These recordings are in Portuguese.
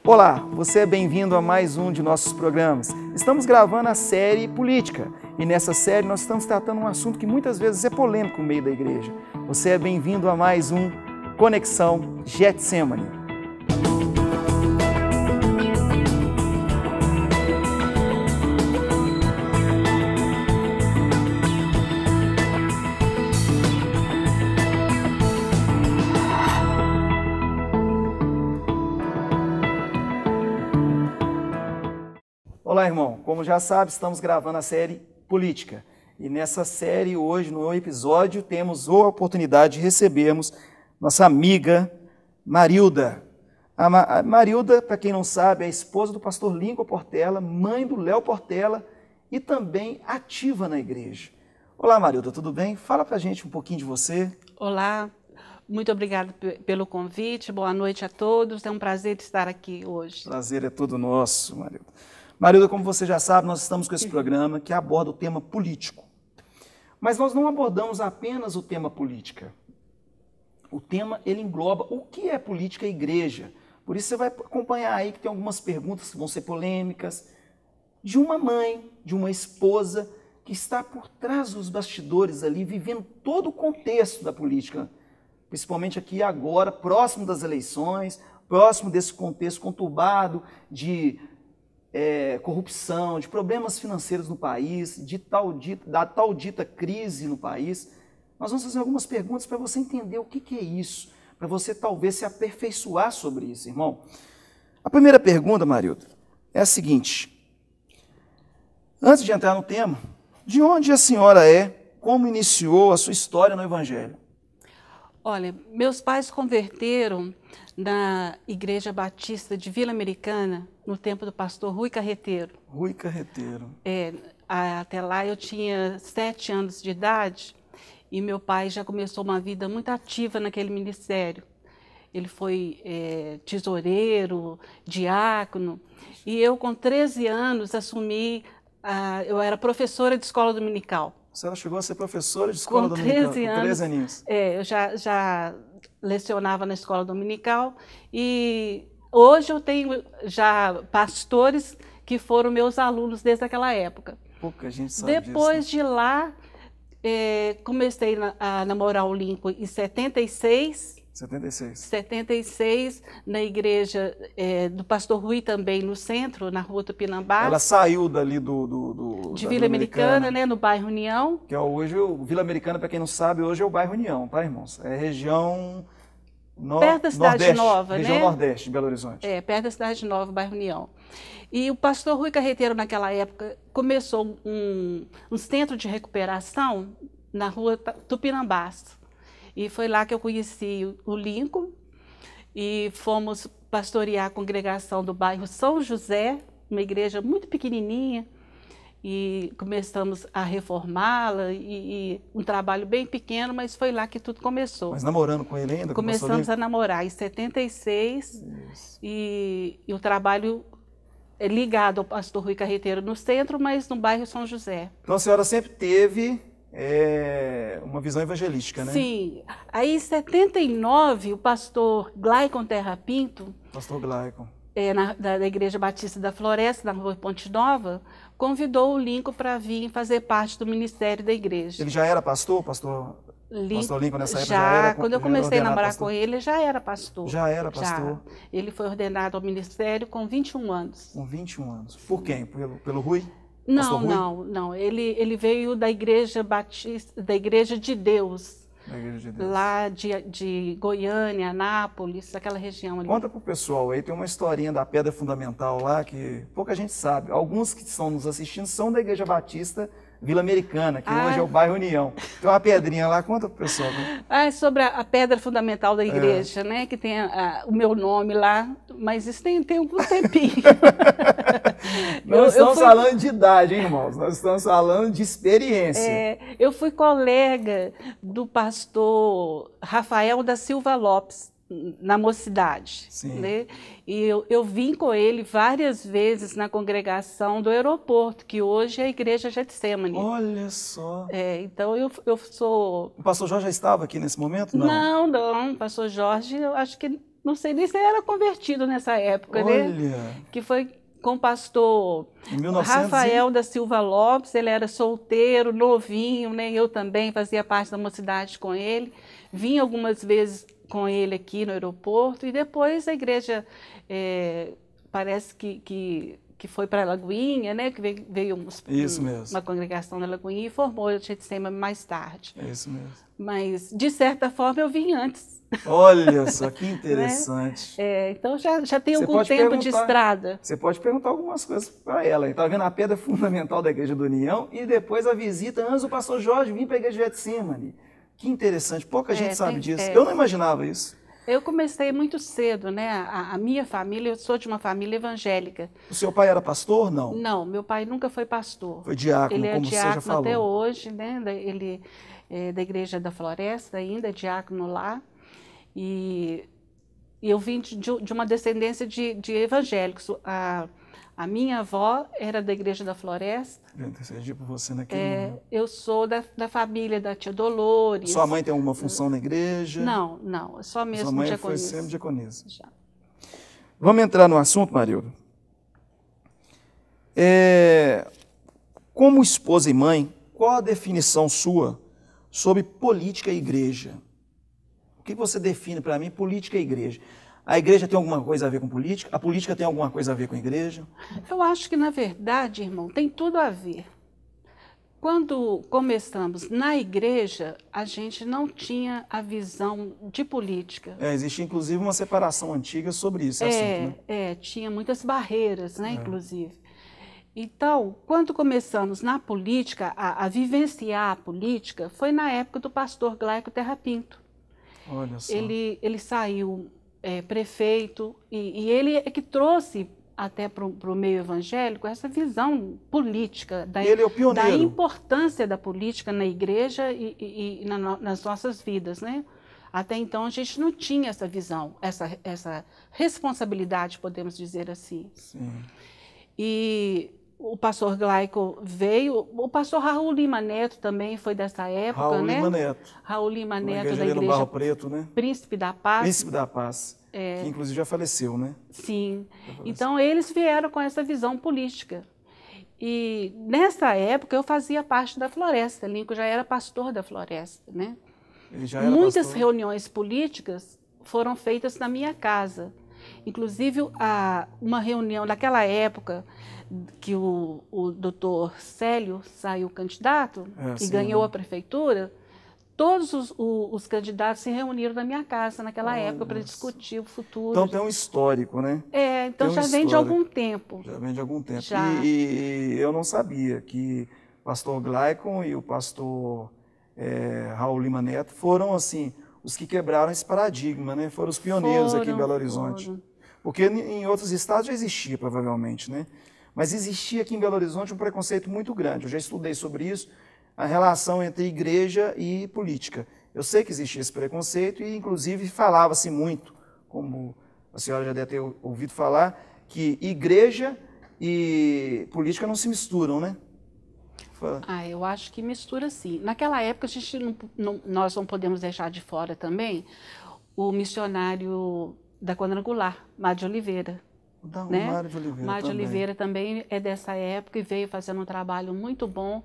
Olá, você é bem-vindo a mais um de nossos programas. Estamos gravando a série Política e nessa série nós estamos tratando um assunto que muitas vezes é polêmico no meio da igreja. Você é bem-vindo a mais um Conexão Getsemane. Olá, irmão. Como já sabe, estamos gravando a série Política. E nessa série, hoje, no episódio, temos a oportunidade de recebermos nossa amiga Marilda. A Marilda, para quem não sabe, é a esposa do pastor Lincoln Portela, mãe do Léo Portela e também ativa na igreja. Olá, Marilda, tudo bem? Fala para a gente um pouquinho de você. Olá, muito obrigada pelo convite, boa noite a todos, é um prazer estar aqui hoje. Prazer é todo nosso, Marilda. Marilda, como você já sabe, nós estamos com esse programa que aborda o tema político. Mas nós não abordamos apenas o tema política. O tema, ele engloba o que é política e igreja. Por isso você vai acompanhar aí que tem algumas perguntas que vão ser polêmicas, de uma mãe, de uma esposa, que está por trás dos bastidores ali, vivendo todo o contexto da política, principalmente aqui agora, próximo das eleições, próximo desse contexto conturbado de corrupção, de problemas financeiros no país, da tal dita crise no país. Nós vamos fazer algumas perguntas para você entender o que é isso, para você talvez se aperfeiçoar sobre isso, irmão. A primeira pergunta, Marilda, é a seguinte. Antes de entrar no tema, de onde a senhora é, como iniciou a sua história no Evangelho? Olha, meus pais converteram na Igreja Batista de Vila Americana, no tempo do pastor Rui Carreteiro. Rui Carreteiro. Até lá eu tinha 7 anos de idade e meu pai já começou uma vida muito ativa naquele ministério. Ele foi tesoureiro, diácono, e eu com 13 anos assumi, eu era professora de escola dominical. A senhora chegou a ser professora de escola dominical com 13 aninhos. Eu já lecionava na escola dominical e hoje eu tenho já pastores que foram meus alunos desde aquela época. Pouca gente sabe Depois disso, de lá, comecei a namorar o Lincoln em 76. 76, na igreja do pastor Rui também, no centro, na rua Tupinambás. Ela saiu dali de Vila Americana, né, no bairro União. Que hoje, Vila Americana, para quem não sabe, hoje é o bairro União, tá, irmãos? É região perto da Cidade Nova, região né? Nordeste de Belo Horizonte. Perto da Cidade Nova, bairro União. E o pastor Rui Carreteiro, naquela época, começou um centro de recuperação na rua Tupinambás. E foi lá que eu conheci o Lincoln e fomos pastorear a congregação do bairro São José, uma igreja muito pequenininha, e começamos a reformá-la, e um trabalho bem pequeno, mas foi lá que tudo começou. Mas namorando com ele ainda? Começamos a namorar em 76, e o trabalho é ligado ao pastor Rui Carreteiro no centro, mas no bairro São José. Então a senhora sempre teve uma visão evangelística, né? Sim. Aí, em 79, o pastor Glaicon Terra Pinto, pastor Glaicon, da Igreja Batista da Floresta, na rua Ponte Nova, convidou o Lincoln para vir fazer parte do ministério da igreja. Ele já era pastor Lincoln nessa época? Já era, quando eu comecei a namorar com ele já era pastor. Já era pastor? Já. Ele foi ordenado ao ministério com 21 anos. Com 21 anos. Por quem? Pelo Rui? Não. Ele veio da Igreja Batista, da Igreja de Deus. Da Igreja de Deus. Lá de Goiânia, Anápolis, aquela região ali. Conta pro pessoal aí, tem uma historinha da Pedra Fundamental lá que pouca gente sabe. Alguns que estão nos assistindo são da Igreja Batista Vila Americana, que hoje é o bairro União. Tem uma pedrinha lá, conta pro pessoal. Né? Sobre a pedra fundamental da igreja, né? Que tem o meu nome lá, mas isso tem algum tempinho. Nós estamos falando de idade, hein, irmãos? Nós estamos falando de experiência. Eu fui colega do pastor Rafael da Silva Lopes, na Mocidade. Sim. Né? E eu vim com ele várias vezes na congregação do aeroporto, que hoje é a Igreja Getsemane. Olha só. Então eu sou... O pastor Jorge já estava aqui nesse momento? Não, o pastor Jorge, eu acho que não sei nem se ele era convertido nessa época, Olha. né? Que foi com o pastor Em 1900 Rafael da Silva Lopes. Ele era solteiro, novinho, né? Eu também fazia parte da mocidade com ele. Vim algumas vezes com ele aqui no aeroporto, e depois a igreja parece que foi para a Lagoinha, né? Que veio Isso mesmo. uma congregação da Lagoinha e formou a Getsêmani mais tarde. É isso mesmo. Mas, de certa forma, eu vim antes. Olha só, que interessante. Né? Então, já tem Você algum pode tempo de perguntar- estrada. Você pode perguntar algumas coisas para ela. Está vendo a pedra fundamental da Igreja do União e depois a visita antes do pastor Jorge vir para a Igreja de Getsêmani. Que interessante, pouca gente sabe disso. Eu não imaginava isso. Eu comecei muito cedo, né? A minha família, eu sou de uma família evangélica. O seu pai era pastor? Não. Não, meu pai nunca foi pastor. Foi diácono, Ele é como você já diácono falou. até hoje, né? Ele é da Igreja da Floresta ainda, é diácono lá. E eu vim de uma descendência de evangélicos. A minha avó era da Igreja da Floresta. Eu intercedi por você naquele momento. Eu sou da família da tia Dolores. Sua mãe tem alguma função na igreja? Não, é só mesmo Sua mãe diaconisa. foi sempre diaconisa. Já. Vamos entrar no assunto, Marilda? Como esposa e mãe, qual a definição sua sobre política e igreja? O que você define para mim política e igreja? A igreja tem alguma coisa a ver com política? A política tem alguma coisa a ver com a igreja? Eu acho que, na verdade, irmão, tem tudo a ver. Quando começamos na igreja, a gente não tinha a visão de política. Existe, inclusive, uma separação antiga sobre isso. Assunto, né? Tinha muitas barreiras, né, inclusive. Então, quando começamos na política, a vivenciar a política, foi na época do pastor Glaico Terra Pinto. Olha só. Ele saiu prefeito, e ele é que trouxe até para o meio evangélico essa visão política, Ele é o pioneiro. da importância da política na igreja e nas nossas vidas, né? Até então a gente não tinha essa visão, essa responsabilidade, podemos dizer assim. Sim. E o pastor Glaico veio, o pastor Raul Lima Neto também foi dessa época, Raul né? Lima Neto. Raul Lima Neto, da ali no igreja Barro Preto, né? Príncipe da Paz. Príncipe da Paz, que inclusive já faleceu, né? Sim. Então, eles vieram com essa visão política. E, nessa época, eu fazia parte da Floresta. Lincoln já era pastor da Floresta, né? Ele já era Muitas pastor. reuniões políticas foram feitas na minha casa. Inclusive, uma reunião naquela época que o doutor Célio saiu candidato e sim, ganhou né? a prefeitura, todos os candidatos se reuniram na minha casa naquela época para discutir o futuro. Então tem um histórico, né? Então tem um já vem de histórico. algum tempo. Já vem de algum tempo. Já. E eu não sabia que o pastor Glaicon e o pastor Raul Lima Neto foram, assim, os que quebraram esse paradigma, né? Foram os pioneiros aqui em Belo Horizonte. Porque em outros estados já existia, provavelmente, né? Mas existia aqui em Belo Horizonte um preconceito muito grande. Eu já estudei sobre isso, a relação entre igreja e política. Eu sei que existia esse preconceito e, inclusive, falava-se muito, como a senhora já deve ter ouvido falar, que igreja e política não se misturam, né? Eu acho que mistura sim. Naquela época, nós não podemos deixar de fora também o missionário da Quadrangular, Mário de Oliveira. Né? Mário de Oliveira Mário de também. Oliveira também é dessa época e veio fazendo um trabalho muito bom.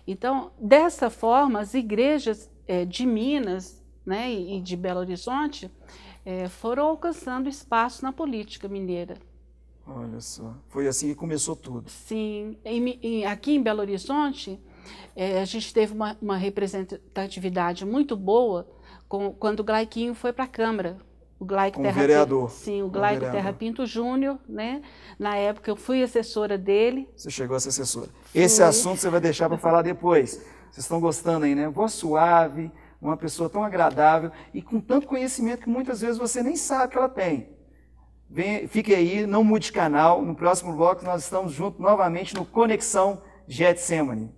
Então, dessa forma, as igrejas de Minas, né, e de Belo Horizonte foram alcançando espaço na política mineira. Olha só, foi assim que começou tudo. Sim, aqui em Belo Horizonte, a gente teve uma representatividade muito boa quando o Glaiquinho foi para a Câmara. O Glaico Como vereador. Sim, o Glaico Terra Pinto Júnior, né? Na época eu fui assessora dele. Você chegou a ser assessora. Esse assunto você vai deixar para falar depois. Vocês estão gostando aí, né? Voz suave, uma pessoa tão agradável e com tanto conhecimento que muitas vezes você nem sabe que ela tem. Fique aí, não mude de canal. No próximo bloco nós estamos juntos novamente no Conexão Getsêmani.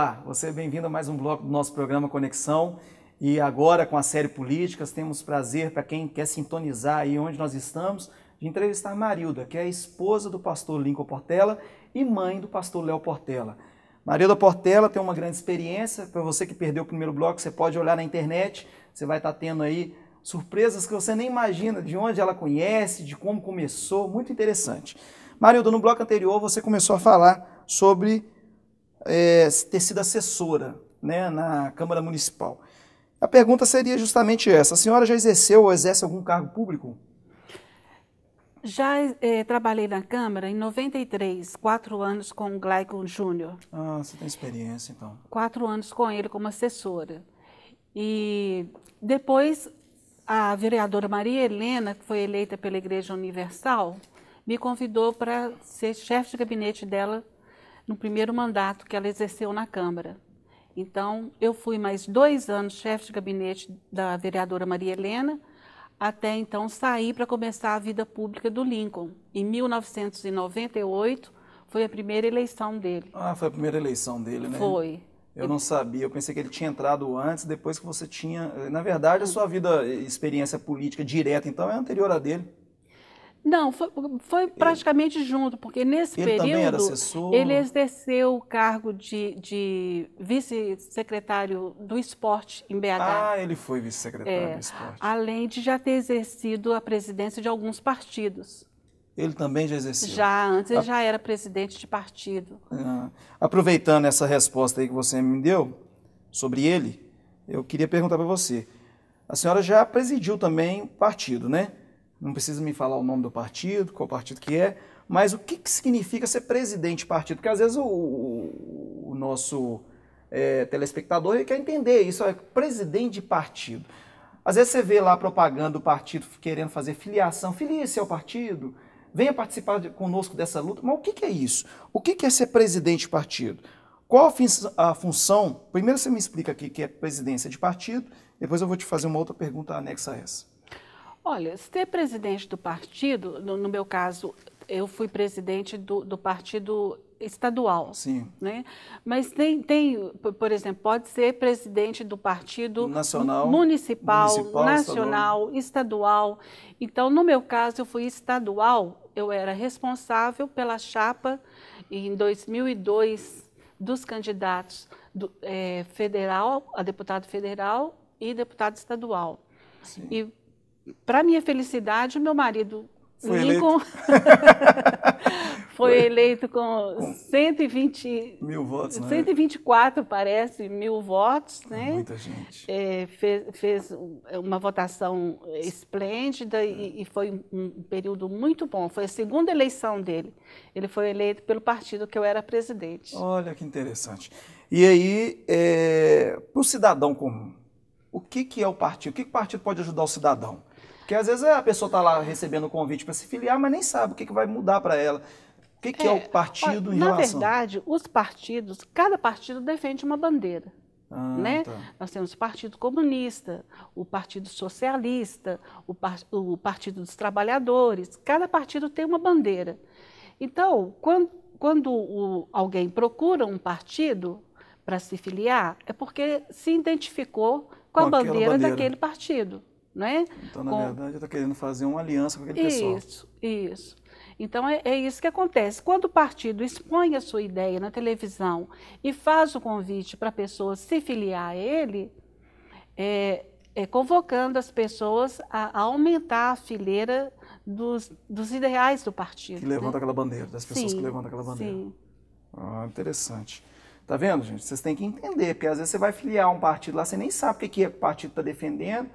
Olá, você é bem-vindo a mais um bloco do nosso programa Conexão. E agora, com a série Políticas, temos prazer, para quem quer sintonizar aí onde nós estamos, de entrevistar Marilda, que é a esposa do pastor Lincoln Portela e mãe do pastor Léo Portela. Marilda Portela tem uma grande experiência. Para você que perdeu o primeiro bloco, você pode olhar na internet, você vai estar tendo aí surpresas que você nem imagina, de onde ela conhece, de como começou, muito interessante. Marilda, no bloco anterior você começou a falar sobre ter sido assessora, né, na Câmara Municipal. A pergunta seria justamente essa: a senhora já exerceu ou exerce algum cargo público? Já trabalhei na Câmara em 93, 4 anos com o Glaicon Júnior. Ah, você tem experiência, então. 4 anos com ele como assessora. E depois a vereadora Maria Helena, que foi eleita pela Igreja Universal, me convidou para ser chefe de gabinete dela no primeiro mandato que ela exerceu na Câmara. Então, eu fui mais 2 anos chefe de gabinete da vereadora Maria Helena, até então sair para começar a vida pública do Lincoln. Em 1998, foi a primeira eleição dele. Ah, foi a primeira eleição dele, né? Foi. Eu não sabia, eu pensei que ele tinha entrado antes, depois que você tinha... Na verdade, a sua vida, experiência política direta, então, é anterior à dele. Não, foi praticamente junto, porque nesse período também era assessor? Ele exerceu o cargo de vice-secretário do esporte em BH. Ah, ele foi vice-secretário do esporte. Além de já ter exercido a presidência de alguns partidos. Ele também já exerceu? Já, antes ele já era presidente de partido. Aproveitando essa resposta aí que você me deu sobre ele, eu queria perguntar para você. A senhora já presidiu também partido, né? Não precisa me falar o nome do partido, qual partido que é, mas o que significa ser presidente de partido? Porque às vezes o nosso telespectador quer entender isso, é presidente de partido. Às vezes você vê lá a propaganda do partido querendo fazer filiação, filie-se ao partido, venha participar conosco dessa luta, mas o que é isso? O que é ser presidente de partido? Qual a função? Primeiro você me explica aqui que é presidência de partido, depois eu vou te fazer uma outra pergunta anexa a essa. Olha, ser presidente do partido, no meu caso, eu fui presidente do partido estadual. Sim. Né? Mas por exemplo, pode ser presidente do partido nacional, municipal, nacional, estadual. Então, no meu caso, eu fui estadual, eu era responsável pela chapa, em 2002, dos candidatos federal, a deputado federal e deputado estadual. Sim. E, para minha felicidade, meu marido, Lincoln, foi eleito com 120 mil votos, né? 124, parece, mil votos, né? Muita gente. Fez uma votação esplêndida e foi um período muito bom. Foi a segunda eleição dele. Ele foi eleito pelo partido que eu era presidente. Olha que interessante. E aí, para o cidadão comum, o que é o partido? O que o partido pode ajudar o cidadão? Porque às vezes a pessoa está lá recebendo o convite para se filiar, mas nem sabe o que vai mudar para ela. O que é o partido em relação? Na verdade, os partidos, cada partido defende uma bandeira. Né? Tá. Nós temos o Partido Comunista, o Partido Socialista, o Partido dos Trabalhadores. Cada partido tem uma bandeira. Então, quando alguém procura um partido para se filiar, é porque se identificou com a bandeira daquele partido. Não é? Então, na verdade, está querendo fazer uma aliança com aquele pessoal. Isso. Então, é isso que acontece. Quando o partido expõe a sua ideia na televisão e faz o convite para a pessoa se filiar a ele, convocando as pessoas a aumentar a fileira dos ideais do partido. Que levanta aquela bandeira, das pessoas que levantam aquela bandeira. Sim. Interessante. Tá vendo, gente? Vocês têm que entender, porque às vezes você vai filiar a um partido lá, você nem sabe o que o partido está defendendo,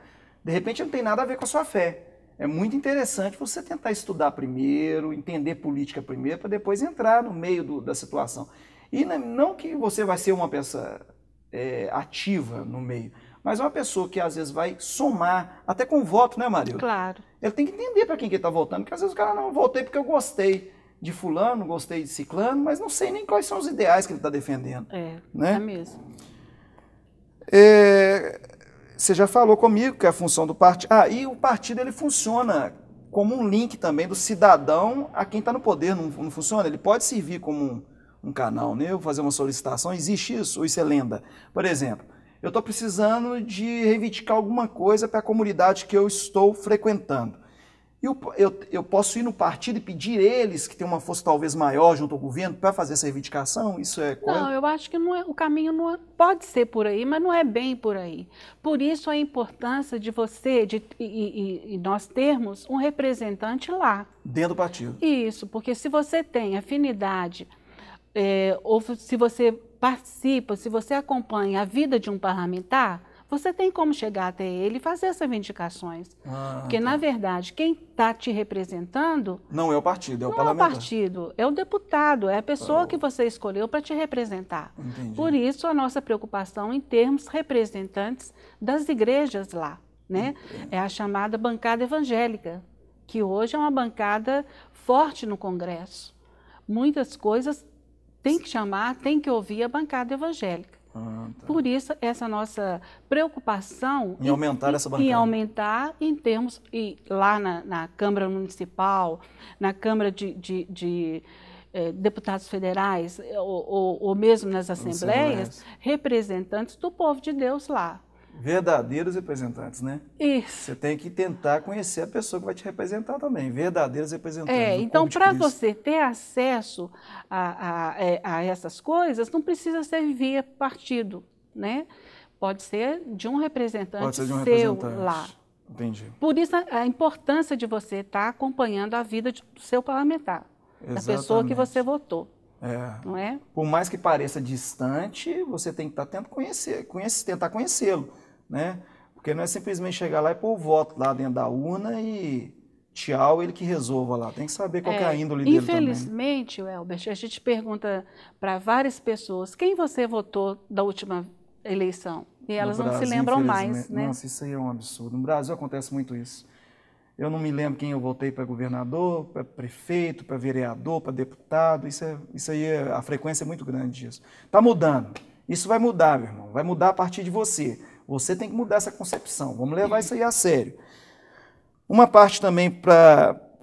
de repente não tem nada a ver com a sua fé. É muito interessante você tentar estudar primeiro, entender política primeiro, para depois entrar no meio da situação. E não que você vai ser uma pessoa ativa no meio, mas uma pessoa que às vezes vai somar, até com voto, né, Marilda? Claro. Ele tem que entender para quem que ele está votando, porque às vezes o cara não votei porque eu gostei de fulano, gostei de ciclano, mas não sei nem quais são os ideais que ele está defendendo. Né? É mesmo. Você já falou comigo que é a função do partido... e o partido ele funciona como um link também do cidadão a quem está no poder, não funciona? Ele pode servir como um canal meu, fazer uma solicitação, existe isso ou isso é lenda? Por exemplo, eu estou precisando de reivindicar alguma coisa para a comunidade que eu estou frequentando. Eu posso ir no partido e pedir eles, que tem uma força talvez maior junto ao governo, para fazer essa reivindicação? Isso é correto? Não, eu acho que não é, o caminho não é, pode ser por aí, mas não é bem por aí. Por isso a importância de você, e nós termos um representante lá. Dentro do partido. Isso, porque se você tem afinidade, ou se você participa, se você acompanha a vida de um parlamentar, você tem como chegar até ele e fazer essas reivindicações. Porque, na verdade, quem está te representando... Não é o partido, é o parlamentar. Não é o partido, é o deputado, é a pessoa que você escolheu para te representar. Entendi. Por isso, a nossa preocupação em termos representantes das igrejas lá, né? É a chamada bancada evangélica, que hoje é uma bancada forte no Congresso. Muitas coisas tem que chamar, tem que ouvir a bancada evangélica. Tá. Por isso, essa nossa preocupação em aumentar essa bancada. Em aumentar em termos, e lá na Câmara Municipal, na Câmara de Deputados Federais, ou mesmo nas assembleias, representantes do povo de Deus lá. Verdadeiros representantes, né? Isso. Você tem que tentar conhecer a pessoa que vai te representar também. Verdadeiros representantes. Então, para você ter acesso a essas coisas, não precisa ser via partido, né? Pode ser de um representante seu lá. Entendi. Por isso, a importância de você estar acompanhando a vida do seu parlamentar, da pessoa que você votou. Não é? Por mais que pareça distante, você tem que estar tentando tentar conhecê-lo, né? Porque não é simplesmente chegar lá e pôr o voto lá dentro da urna e tchau, ele que resolva lá. Tem que saber qual que é a índole dele também. Infelizmente, Elbert, a gente pergunta para várias pessoas quem você votou da última eleição e elas não se lembram mais, né? Nossa, isso aí é um absurdo. No Brasil acontece muito isso. Eu não me lembro quem eu votei para governador, para prefeito, para vereador, para deputado. Isso aí, a frequência é muito grande disso. Está mudando. Isso vai mudar, meu irmão. Vai mudar a partir de você. Você tem que mudar essa concepção. Vamos levar isso aí a sério. Uma parte também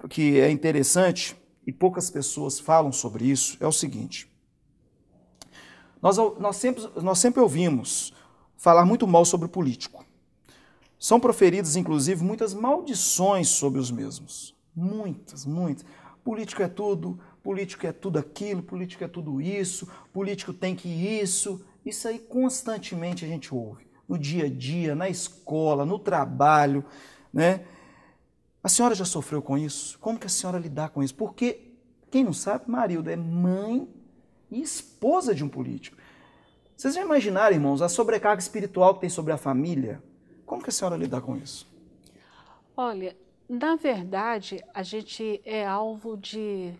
que é interessante, e poucas pessoas falam sobre isso, é o seguinte. Nós sempre ouvimos falar muito mal sobre o político. São proferidas, inclusive, muitas maldições sobre os mesmos. Muitas, muitas. Político é tudo aquilo, político é tudo isso, político tem que isso. Isso aí constantemente a gente ouve. No dia a dia, na escola, no trabalho, né? A senhora já sofreu com isso? Como que a senhora lidar com isso? Porque, quem não sabe, Marilda é mãe e esposa de um político. Vocês já imaginaram, irmãos, a sobrecarga espiritual que tem sobre a família? Como que a senhora lida com isso? Olha, na verdade, a gente é alvo de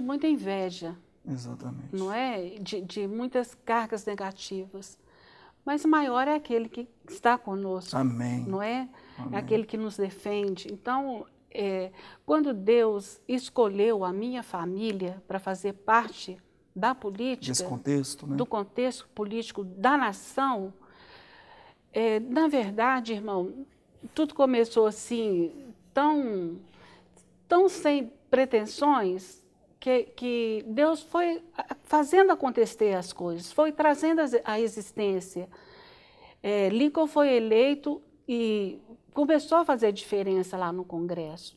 muita inveja. Exatamente. Não é? De muitas cargas negativas. Mas o maior é aquele que está conosco. Amém. Não é? Amém. É aquele que nos defende. Então, quando Deus escolheu a minha família para fazer parte da política, desse contexto, né? Do contexto político da nação, na verdade, irmão, tudo começou assim, tão sem pretensões, que Deus foi fazendo acontecer as coisas, foi trazendo à existência. Lincoln foi eleito e começou a fazer diferença lá no Congresso.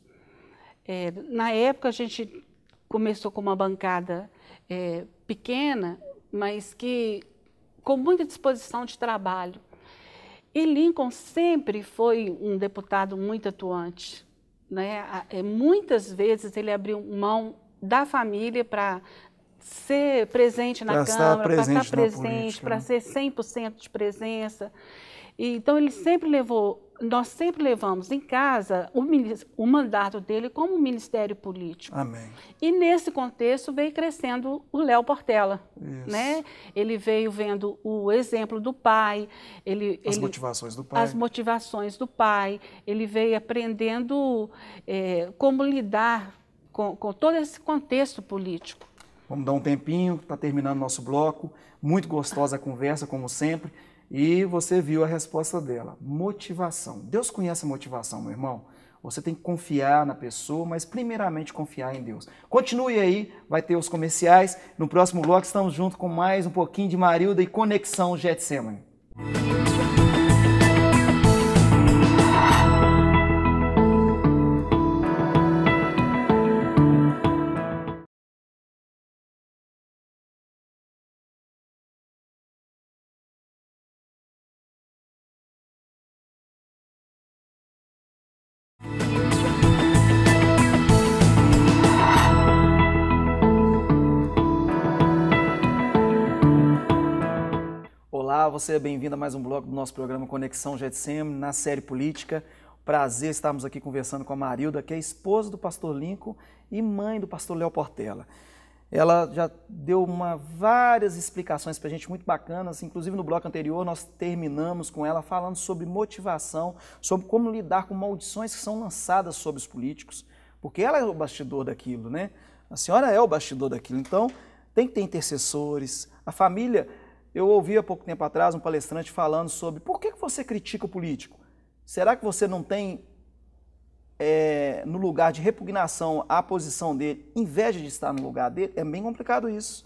Na época, a gente começou com uma bancada pequena, mas que com muita disposição de trabalho. E Lincoln sempre foi um deputado muito atuante, né? Muitas vezes ele abriu mão da família para ser presente na Câmara, para estar presente, para ser 100% de presença. Então, nós sempre levamos em casa o mandato dele como ministério político. Amém. E nesse contexto veio crescendo o Léo Portela. Né? Ele veio vendo o exemplo do pai. As motivações do pai. As motivações do pai. Ele veio aprendendo como lidar com todo esse contexto político. Vamos dar um tempinho, está terminando nosso bloco. Muito gostosa a conversa, como sempre. E você viu a resposta dela. Motivação. Deus conhece a motivação, meu irmão. Você tem que confiar na pessoa, mas primeiramente confiar em Deus. Continue aí, vai ter os comerciais. No próximo bloco estamos juntos com mais um pouquinho de Marilda e Conexão Getsemane. Olá, você é bem-vindo a mais um bloco do nosso programa Conexão Getsemane, na série Política. Prazer estarmos aqui conversando com a Marilda, que é esposa do pastor Lincoln e mãe do pastor Léo Portela. Ela já deu várias explicações para a gente muito bacanas, inclusive no bloco anterior nós terminamos com ela falando sobre motivação, sobre como lidar com maldições que são lançadas sobre os políticos, porque ela é o bastidor daquilo, né? A senhora é o bastidor daquilo, então tem que ter intercessores, a família... Eu ouvi há pouco tempo atrás um palestrante falando sobre por que você critica o político? Será que você não tem, no lugar de repugnação à posição dele, inveja de estar no lugar dele? É bem complicado isso.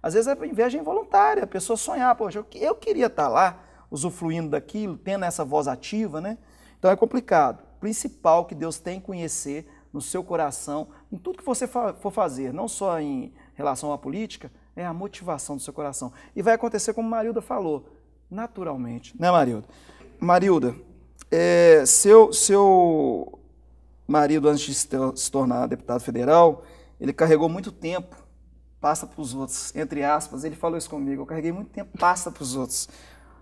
Às vezes a inveja é involuntária, a pessoa sonhar, poxa, eu queria estar lá, usufruindo daquilo, tendo essa voz ativa, né? Então é complicado. O principal que Deus tem que conhecer no seu coração, em tudo que você for fazer, não só em relação à política, é a motivação do seu coração. E vai acontecer como Marilda falou, naturalmente. Né, Marilda? Marilda, seu marido, antes de se tornar deputado federal, ele carregou muito tempo, passa para os outros, entre aspas, ele falou isso comigo, eu carreguei muito tempo, passa para os outros.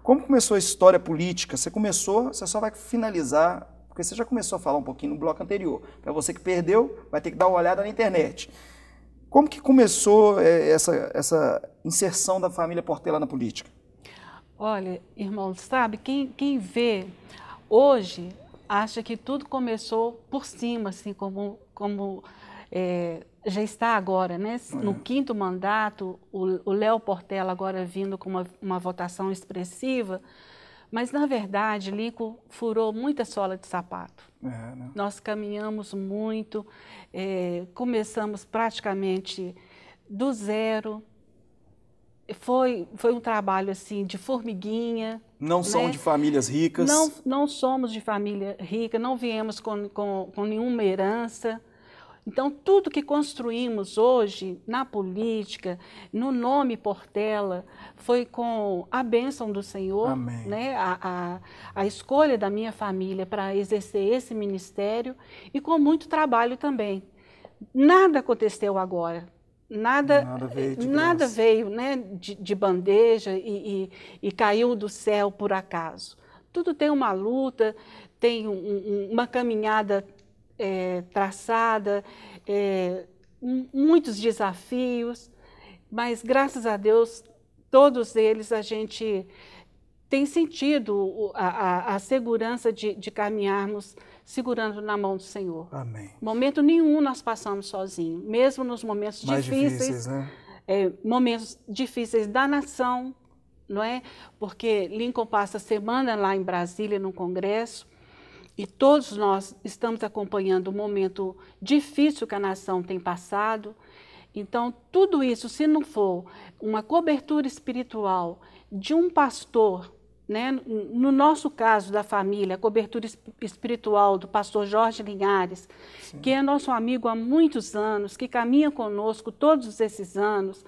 Como começou a história política? Você só vai finalizar, porque você já começou a falar um pouquinho no bloco anterior. Para você que perdeu, vai ter que dar uma olhada na internet. Como que começou essa inserção da família Portela na política? Olha, irmão, sabe, quem vê hoje acha que tudo começou por cima, assim, como já está agora, né? No 5º mandato, o Léo Portela agora vindo com uma votação expressiva, mas, na verdade, Lincoln furou muita sola de sapato. Né? Nós caminhamos muito, começamos praticamente do zero. Foi um trabalho assim de formiguinha. Não são de famílias ricas? Não somos de família rica, não viemos com nenhuma herança. Então, tudo que construímos hoje na política, no nome Portela, foi com a bênção do Senhor, né? A escolha da minha família para exercer esse ministério e com muito trabalho também. Nada aconteceu agora. Nada veio, né, de bandeja e caiu do céu por acaso. Tudo tem uma luta, tem uma caminhada traçada, muitos desafios, mas graças a Deus, todos eles a gente tem sentido a segurança de caminharmos segurando na mão do Senhor. Amém. Momento nenhum nós passamos sozinhos, mesmo nos momentos difíceis, né? Momentos difíceis da nação, não é? Porque Lincoln passa a semana lá em Brasília, no Congresso, e todos nós estamos acompanhando o momento difícil que a nação tem passado. Então, tudo isso, se não for uma cobertura espiritual de um pastor, né? No nosso caso da família, a cobertura espiritual do pastor Jorge Linhares, sim, que é nosso amigo há muitos anos, que caminha conosco todos esses anos.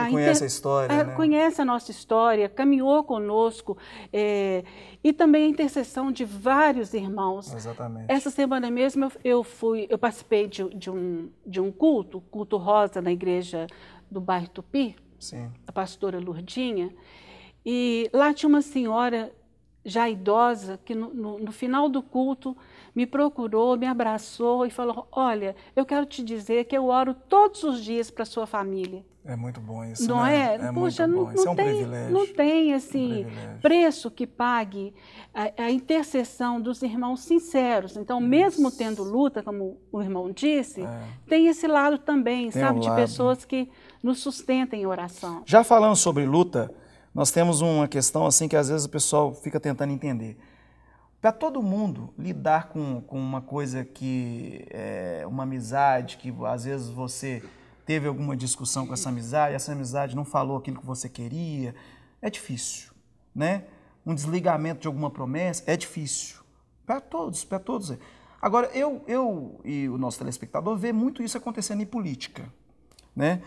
Conhece a história, né? Conhece a nossa história, caminhou conosco, e também a intercessão de vários irmãos. Exatamente. Essa semana mesmo eu participei de um culto rosa na igreja do bairro Tupi, sim, a pastora Lurdinha. E lá tinha uma senhora já idosa que no final do culto me procurou, me abraçou e falou: olha, eu quero te dizer que eu oro todos os dias para a sua família. É muito bom isso, não né? É Poxa, muito bom. Isso é um privilégio. Não tem assim, preço que pague a intercessão dos irmãos sinceros. Então, mesmo tendo luta, como o irmão disse, tem esse lado também, tem sabe, de pessoas que nos sustentem em oração. Já falando sobre luta, nós temos uma questão assim que às vezes o pessoal fica tentando entender. para todo mundo lidar com uma coisa que é uma amizade, que às vezes você teve alguma discussão com essa amizade não falou aquilo que você queria, é difícil, né? Um desligamento de alguma promessa é difícil. Para todos, para todos. Agora, eu e o nosso telespectador vê muito isso acontecendo em política, né?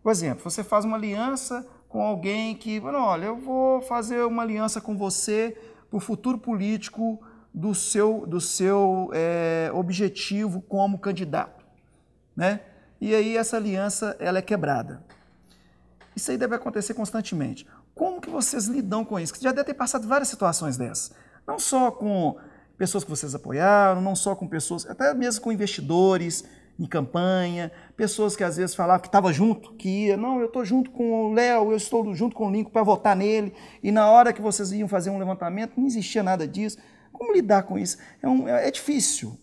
Por exemplo, você faz uma aliança com alguém que, olha, eu vou fazer uma aliança com você para o futuro político do seu objetivo como candidato, né? E aí essa aliança ela é quebrada. Isso aí deve acontecer constantemente. Como que vocês lidam com isso? Você já deve ter passado várias situações dessas. Não só com pessoas que vocês apoiaram, não só com pessoas, até mesmo com investidores em campanha, pessoas que às vezes falavam que estava junto, que ia, não, eu estou junto com o Léo, eu estou junto com o Lincoln para votar nele, e na hora que vocês iam fazer um levantamento, não existia nada disso. Como lidar com isso? É difícil.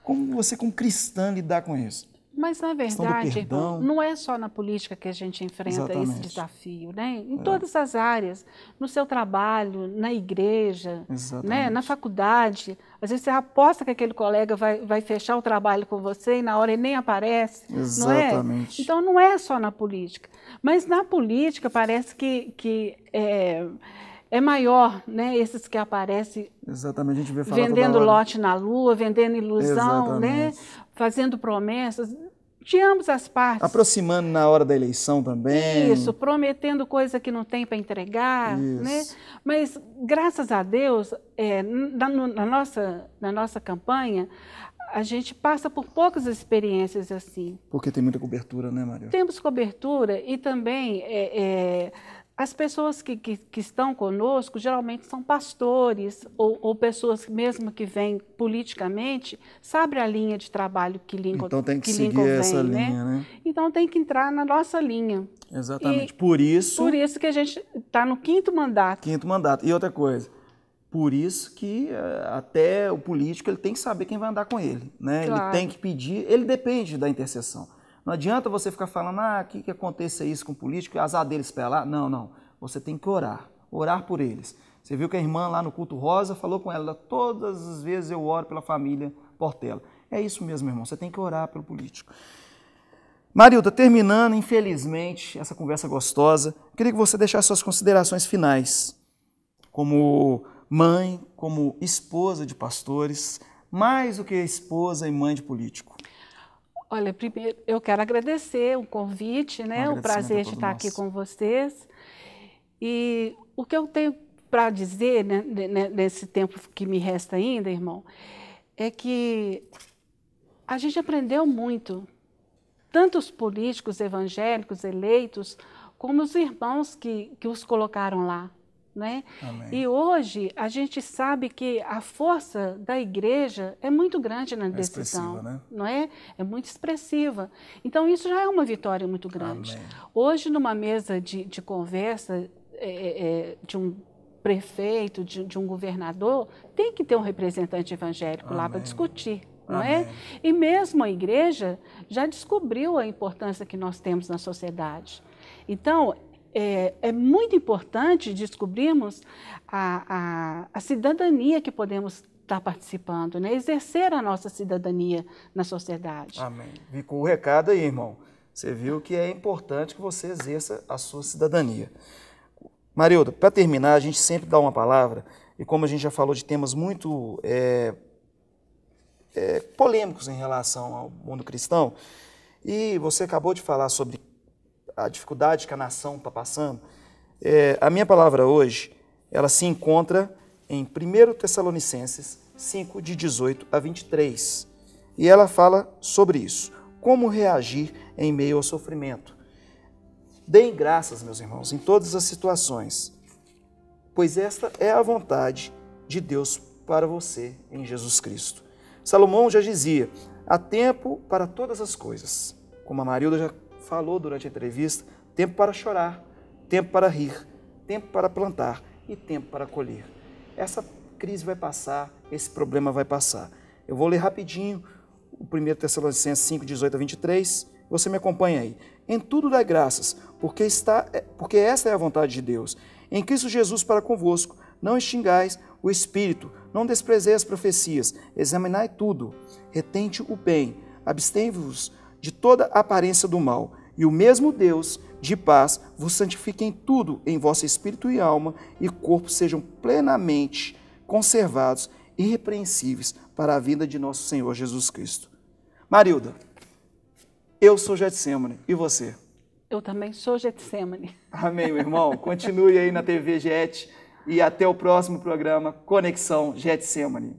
Como você, como cristã, lidar com isso? Mas, na verdade, irmão, não é só na política que a gente enfrenta esse desafio, né? Em todas as áreas, no seu trabalho, na igreja, né? Na faculdade. Às vezes você aposta que aquele colega vai fechar o trabalho com você e na hora ele nem aparece, não é? Então, não é só na política. Mas na política parece que é maior, né? Esses que aparecem a gente vê falar vendendo lote na lua, vendendo ilusão, né? Fazendo promessas de ambas as partes. Aproximando na hora da eleição também. Isso, prometendo coisa que não tem para entregar, né? Mas, graças a Deus, na nossa campanha, a gente passa por poucas experiências assim. Porque tem muita cobertura, né, Maria? Temos cobertura e também as pessoas que estão conosco geralmente são pastores ou pessoas mesmo que vêm politicamente, sabe a linha de trabalho que Lincoln Então tem que seguir essa linha, né? Então tem que entrar na nossa linha. Exatamente. Por isso que a gente está no 5º mandato. 5º mandato. E outra coisa, por isso que até o político ele tem que saber quem vai andar com ele, né? Claro. Ele tem que pedir, ele depende da intercessão. Não adianta você ficar falando, que aconteça isso com o político, azar deles para lá. Não, não. Você tem que orar por eles. Você viu que a irmã lá no culto rosa falou com ela, todas as vezes eu oro pela família Portela. É isso mesmo, irmão, você tem que orar pelo político. Marilda, terminando, infelizmente, essa conversa gostosa, queria que você deixasse suas considerações finais, como mãe, como esposa de pastores, mais do que esposa e mãe de político. Olha, primeiro eu quero agradecer o convite, né? O prazer de estar aqui com vocês. E o que eu tenho para dizer, né, nesse tempo que me resta ainda, irmão, é que a gente aprendeu muito, tanto os políticos evangélicos eleitos, como os irmãos que os colocaram lá. Né? E hoje a gente sabe que a força da igreja é muito grande na decisão, né? Não é? É muito expressiva. Então isso já é uma vitória muito grande. Amém. Hoje numa mesa de conversa de um prefeito, de um governador, tem que ter um representante evangélico lá para discutir. Não é? E mesmo a igreja já descobriu a importância que nós temos na sociedade. Então, é muito importante descobrirmos a cidadania que podemos estar participando, né? Exercer a nossa cidadania na sociedade. Amém. Ficou o recado aí, irmão. Você viu que é importante que você exerça a sua cidadania. Marilda, para terminar, a gente sempre dá uma palavra, e como a gente já falou de temas muito polêmicos em relação ao mundo cristão, e você acabou de falar sobre a dificuldade que a nação está passando, a minha palavra hoje, ela se encontra em 1 Tessalonicenses 5, de 18 a 23. E ela fala sobre isso. Como reagir em meio ao sofrimento. Deem graças, meus irmãos, em todas as situações, pois esta é a vontade de Deus para você em Jesus Cristo. Salomão já dizia, há tempo para todas as coisas. Como a Marilda já falou durante a entrevista, tempo para chorar, tempo para rir, tempo para plantar e tempo para colher. Essa crise vai passar, esse problema vai passar. Eu vou ler rapidinho o 1 Tessalonicenses 5, 18 a 23, você me acompanha aí. Em tudo dai graças, porque esta é a vontade de Deus, em Cristo Jesus para convosco, não extingais o espírito, não desprezeis as profecias, examinai tudo, retente o bem, abstei-vos de toda aparência do mal, e o mesmo Deus de paz vos santifique em tudo, em vosso espírito e alma e corpo sejam plenamente conservados, irrepreensíveis para a vinda de nosso Senhor Jesus Cristo. Marilda, eu sou Getsemane, e você? Eu também sou Getsemane. Amém, meu irmão. Continue aí na TV Get e até o próximo programa Conexão Getsemane.